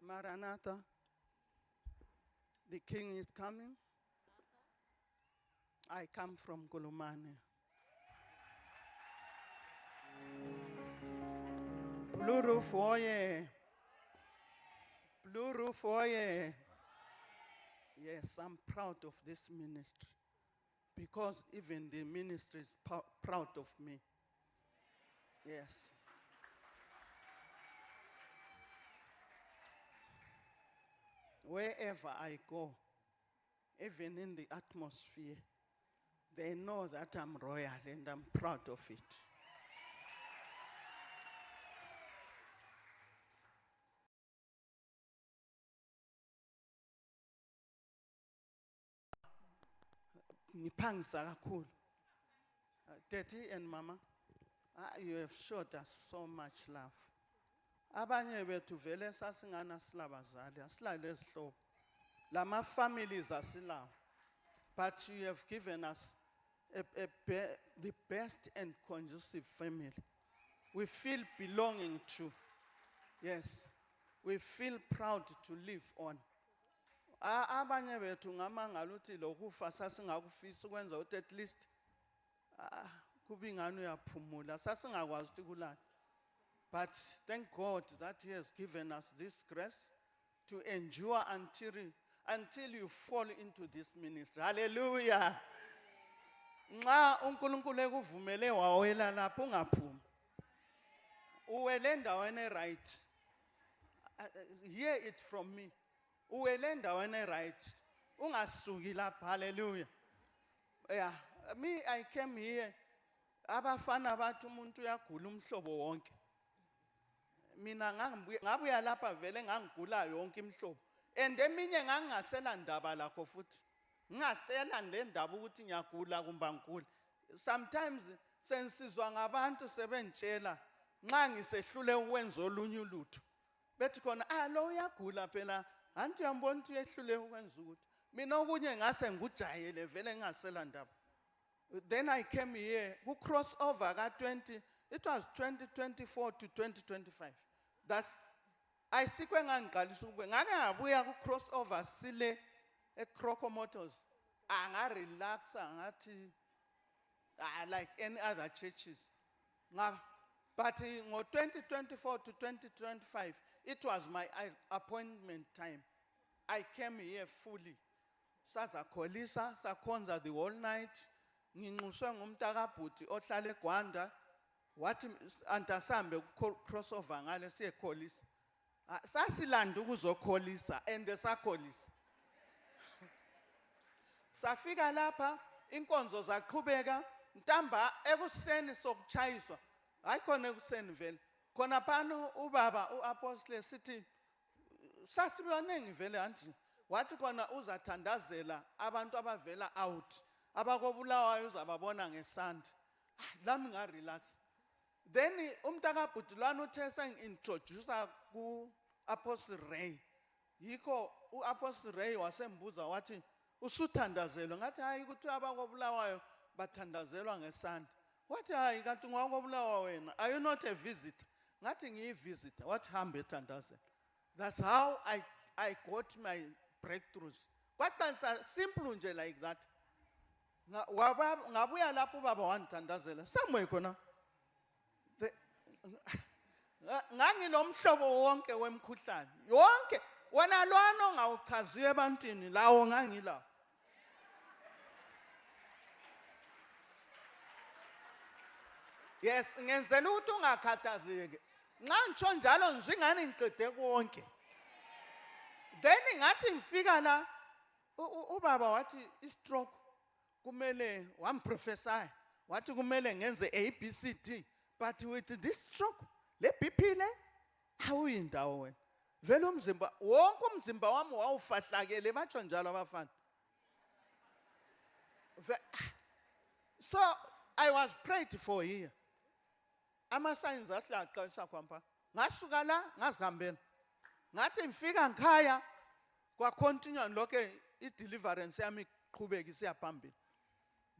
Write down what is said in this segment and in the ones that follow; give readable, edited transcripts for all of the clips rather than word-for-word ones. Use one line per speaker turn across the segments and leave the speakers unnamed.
Maranatha, the king is coming. I come from Kulumane. Blue roof oye. Blue roof oye. Yes, I'm proud of this ministry because even the ministry is proud of me. Yes. Wherever I go, even in the atmosphere, they know that I'm royal and I'm proud of it. Niphangisa kakhulu. Daddy and Mama, you have showed us so much love. Abanye bethu vele sasingana silabazali, asilale ezihlobo. Lama families asilawo. But you have given us the best and conducive family. We feel belonging to. Yes. We feel proud to live on. Abanye bethu ngamangala uthi lokufa sasingakufisa ukwenza ukuthi at least kube ingane uyaphumula sasingakwazi ukuthi kulala. But thank God that He has given us this grace to endure until you fall into this ministry. Hallelujah. Nxa uNkulunkulu ekuvumele wawela lapho ungaphumi. Uwele endaweni right. Hear it from me. Uwele endaweni right. Ungasuki lapha. Hallelujah. Yeah, me I came here. Abafana bathi umuntu uyagula umhlobo wonke. Mina ngabuya lapha vele ngangigula yonke imhlobo. And eminye ngangingasela ndaba lakho futhi. Ngingasela ndaba ukuthi ngiyagula kumba ngigula. Sometimes sensizwa ngabantu sebentshela nxa ngisehlule ukwenza olunye ulutho. Bethi khona lo uyagula phela anti uyambona ukuthi uyehlule ukwenza ukuthi. Mina okunye ngase ngujayele vele ngingasela ndaba. Then I came here ku crossover ka 20 it was 2024 to 2025. That's I sikwe ngangiqalisa ukube ngake ngabuya ku crossover sile eCroco Motors anga relaxa ngathi like any other churches. But ngo 2024 to 2025 it was my appointment time. I came here fully. Sazakholisa sakhonza the whole night. Nginxuswe ngumntakabhuti ohlala eGwanda wathi antasambe crossover ngale siyekholisa. Sasilanda ukuzokholisa and sakholisa. Safika lapha inkonzo zaqhubeka ntamba ekuseni sokuchayiswa. Hayi khona ekuseni vele. Khona phana ubaba uApostle sithi sasibonenge vele anti wathi khona uzathandazela abantu abavela out. Abakobulawayo uzababona ngesandi. Lami nga relax. Then umntakabhuti lwana uthe sengintroduce ku Apostle Ray. Yikho uApostle Ray wasembuza wathi usuthandazelwa ngathi hayi ukuthi abakobulawayo bathandazelwa ngesandi. Wathi hayi kanti ngwakobulawa wena are you not a visitor? Ngathi ngiyivisitor. Wathi hambe ethandazela. That's how I got my breakthroughs. Kwaqalisa simple nje like that. Ngabuya lapho baba wandithandazela somewhere khona nganginomhlobo wonke wemkhuhlane yonke wena lwana ongawuchaziwe ebantwini lawo ngangila. Yes ngenzela ukuthi ungakhathazeki nxa ngisho njalo nje ingane ngiqede konke. Then ngathi ngifika la ubaba wathi i-stroke kumele wamprofessor wathi kumele ngenze ABCD but with this stroke le BP le awuyindawo wena vele umzimba wonke umzimba wami wawufahlakele batsho njalo abafana. So I was prayed for here. Ama signs ahlaqisa kwampa ngasuka la ngazihambela ngathi ngifika ngikhaya kwa continue lokho i-deliverance yami iqhubeka isiyaphambili.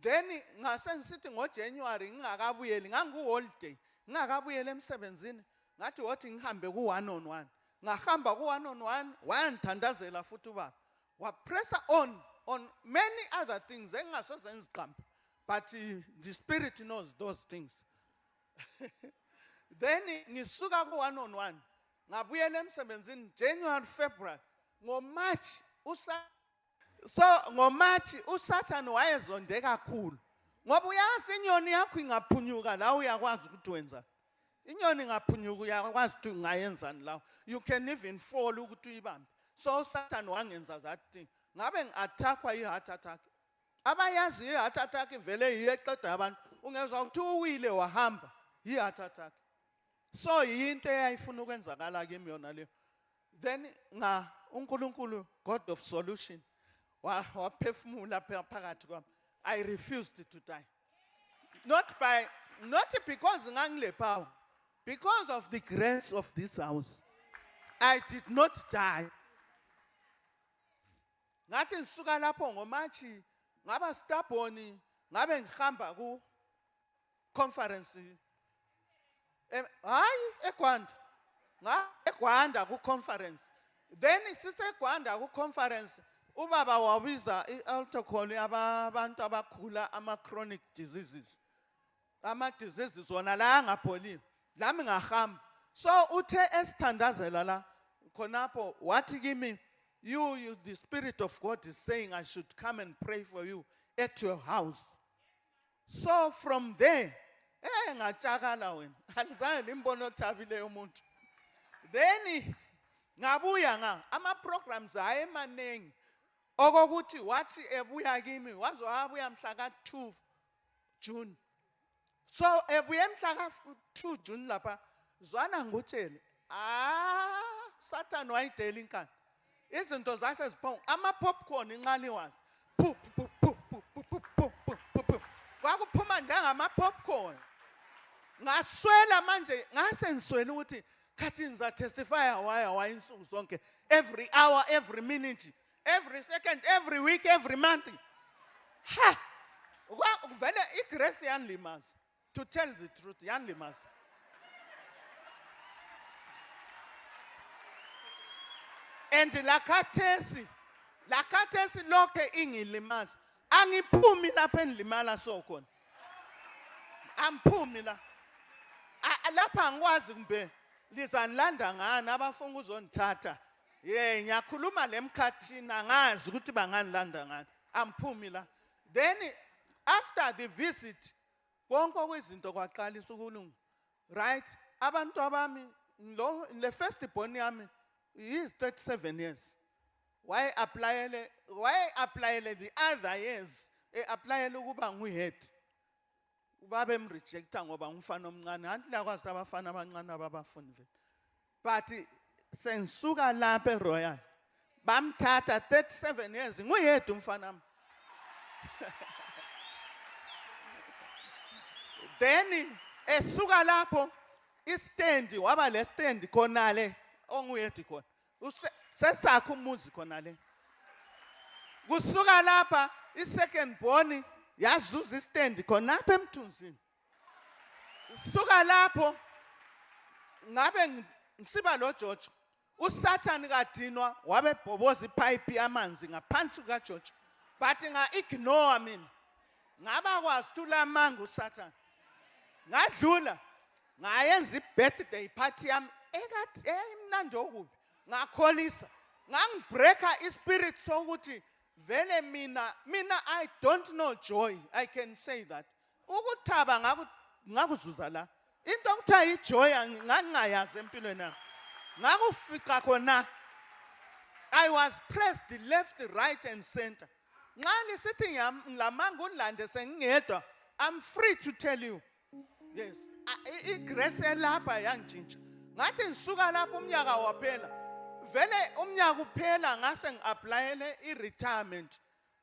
Then ngase ngisithi ngoJanuary ngingakabuyeli ngangu holiday ngingakabuyeli emsebenzini ngathi wathi ngihambe ku 1-on-1 ngahamba ku-1-on-1 wayandithandazela futhi ubaba wapressa on many other things engingasoze ngiziqambe, but the spirit knows those things. Then ngisuka ku-1-on-1 ngabuyela emsebenzini January, February, ngoMarch ngoMarch uSathane wayezonde kakhulu ngoba uyazi inyoni yakho ingaphunyuka la uyakwazi ukuthi wenza. Inyoni ingaphunyuka uyakwazi ukuthi ungayenzani la. You can even fall ukuthi uyibambe. So uSathane wangenza that thing. Ngabe ngi-attackwa i-heart attack. Abayazi i-heart attack vele iyeqeda abantu. Ungezwa ukuthi uwile wahamba i-heart attack. So yinto eyayifuna ukwenzakala kimi yona leyo. Then uNkulunkulu, God of solution, waphefumula phakathi kwami. I refused to die. Not because ngangile power, because of the grace of this house. I did not die. Ngathi ngisuka lapho ngoMarch ngaba stubborn, ngabe ngihamba ku conference eGwanda ku conference. Then siseGwanda ku conference ubaba wabiza i-altar call abantu abakhula ama-chronic diseases. Ama-diseases wona la angapholiyo. Lami ngahamba. So uthe esithandazela la khonapho wathi kimi, you the Spirit of God is saying I should come and pray for you at your house. So from there ngachakala wena. Alizange limbone othabileyo umuntu. Then ngabuya ama-programs ayemaningi. Okokuthi wathi ebuya kimi wazowabuya mhla ka-2 June. So ebuya mhla ka-2 June lapha zwana ngutshele Sathane wayidela inkani. Izinto zase ziphonga ama-popcorn inxaliwazi. Kwakuphuma njengama-popcorn. Ngaswela manje ngase ngiswela ukuthi khathi ngizatestify why insuku zonke, every hour, every minute, every second, every week, every month. Ha! Vele igrace yanlimaza. To tell the truth, yanlimaza. And lakhathesi lokhe ingilimaza. Angiphumi lapha enlimala sokhona. Amphumi la. Lapha ngikwazi kumbe lizanilanda ngani abafuna uzonithatha. Ngiyakhuluma lemkhathini angazi ukuthi banganilanda ngani. Amphumi la. Then after the visit konke okwezinto kwaqalisa ukulunga. Right? Abantu abami le first born yami is 37 years. Why apply the other years? Apply ukuba nguhead. Ubabe mrejecta ngoba ngumfana omncane. Anti lakwazi abafana abancane ababafuni vele. But sengisuka lapha eRoyal bamthatha 37 years nguhead umfana wami. Then esuka lapho istand waba le stand khonale onguhead khona. Sesakho umuzi khona le. Kusuka lapha i-second born yazuza istand khona lapha eMthunzini. Suka lapho ngabe ngisiba lo George. uSathane kadinwa wabebhoboza ipipe yamanzi ngaphansi kaJojo. But nga-ignore mina. Ngabakwazi tulamanga uSathane. Ngadlula ngayenza i-birthday party yami ekade imnandi okubi. Ngakholisa ngangibreaka ispirit sokuthi vele mina I don't know joy. I can say that. Ukuthaba ngakuzuza la. Into okuthiwa ijoy ngangingayazi empilweni yami. Ngakufica khona. I was pressed left, right and center. Nxa lisithi ngilamanga unilande sengingedwa, I'm free to tell you. Yes. Igrace lapha yangintshintsha. Ngathi ngisuka lapha umnyaka waphela. Vele umnyaka uphela ngase ngiapplyele i-retirement.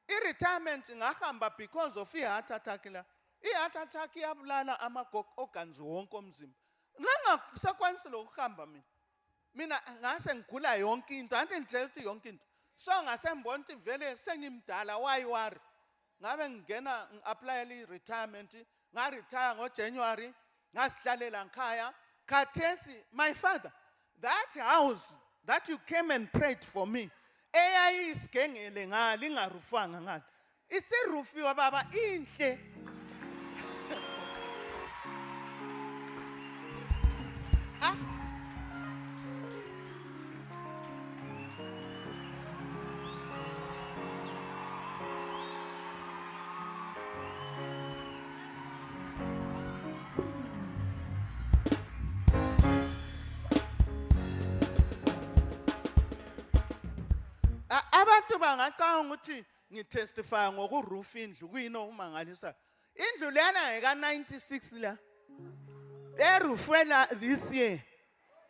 I-retirement ngahamba because of i-heart attack la. I-heart attack iyabulala ama-organs wonke omzimba. Ngangasakwanisile ukuhamba mina. Mina ngase ngigula yonke into, anti ngitshela ukuthi yonke into. So ngase ngibona ukuthi vele sengimdala why worry. Ngabe ngingena ngi-applyele i-retirement, ngaretire ngoJanuary, ngasihlalela ngikhaya. Khathesi my father, that house that you came and prayed for me. Eyayisigengele ngale ingarufanga ngale. Isirufiwe baba inhle. Ah. Abantu bangacanga ukuthi ngitestify ngokuroof indlu kuyino umangalisa. Indlu lena eka 96 la. Erufela this year.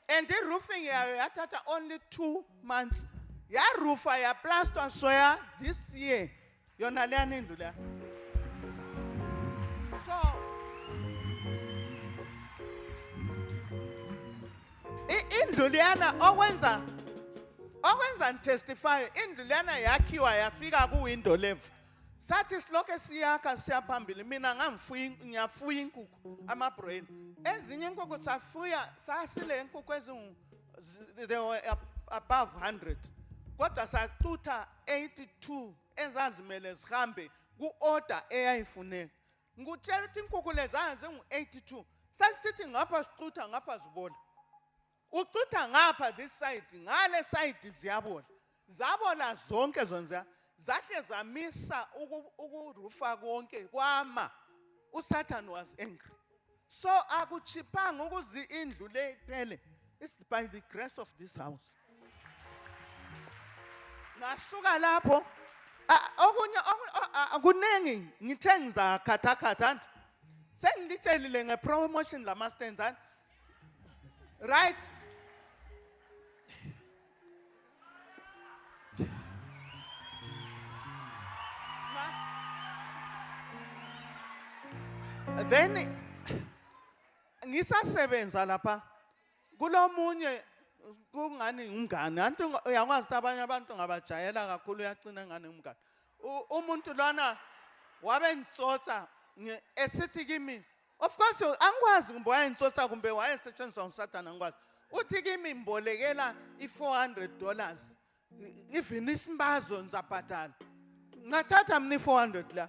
And the roofing yathatha only 2 months. Ya roofa ya plaster soya this year. Yona lena indlu la. So indlu lena okwenza testify indlu lena yakhiwa yafika ku window level. Sathi siloke siyakha siyaphambili mina ngiyafuya inkukhu amabrain. Ezinye inkukhu sasile inkukhu they were above 100. Kodwa sacutha 82 ezazimele zihambe ku order eyayifuneka. Ngutshela ukuthi inkukhu lezana zingu82. Sasithi ngapha sicutha ngapha zibola. Ucutha ngapha this side ngale side ziyabola. Zabola zonke zonke. Zahle zamisa ukurufa konke kwama. uSatan was angry. So akuchipanga ukuzi indlu le phele. It's by the grace of this house. Ngasuka lapho okunye akunengi ngithe ngizakhatha sengilitshelile ngepromotion lama stands right. Then ngisasebenza lapha kulomunye kungani umngane antu uyakwazi abanye abantu ngabajayela kakhulu uyacina ngane umngane umuntu lona wabe ntsotsa esithi kimi of course angikwazi kumbe wayensotsa kumbe wayesetshenziswa uSathane angikwazi uthi kimi mbolekela $400 even isimbazo ngizabhadala ngathatha mina $400 la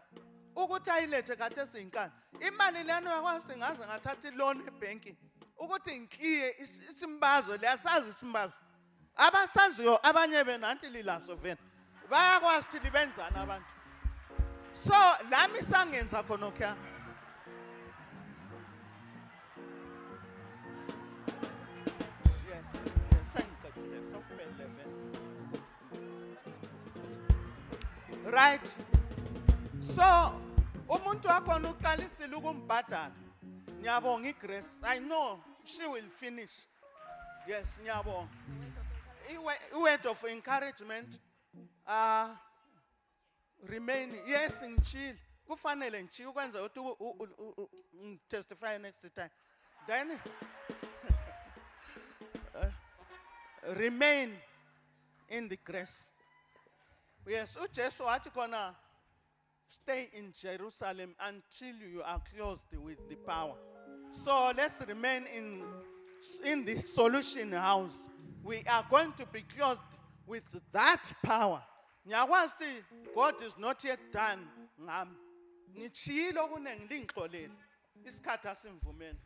ukuthi ayilethe kade siyinkani imali lena uyakwazi ngaze ngathatha iloan ebanki ukuthi ngikliye isimbazo leyasazi isimbazo abasaziyo abanye benanti lilaso vena bayakwazi ukuthi libenzana abantu so lami sangenza khona okya yes sengicedile sokuphela right so umuntu wakhona uqalisile ukumbhadala ngiyabonga iGrace I know she will finish yes ngiyabonga word of encouragement remain yes ngichile kufanele ngichi ukwenza ukuthi testify next time then remain in the grace yes uJesu wathi khona stay in Jerusalem until you are clothed with the power. So let's remain in the solution house. We are going to be clothed with that power. Nyakwazi God is not yet done ngami. Ngichilo kunengilingixolele. Isikhathi asimvumeni.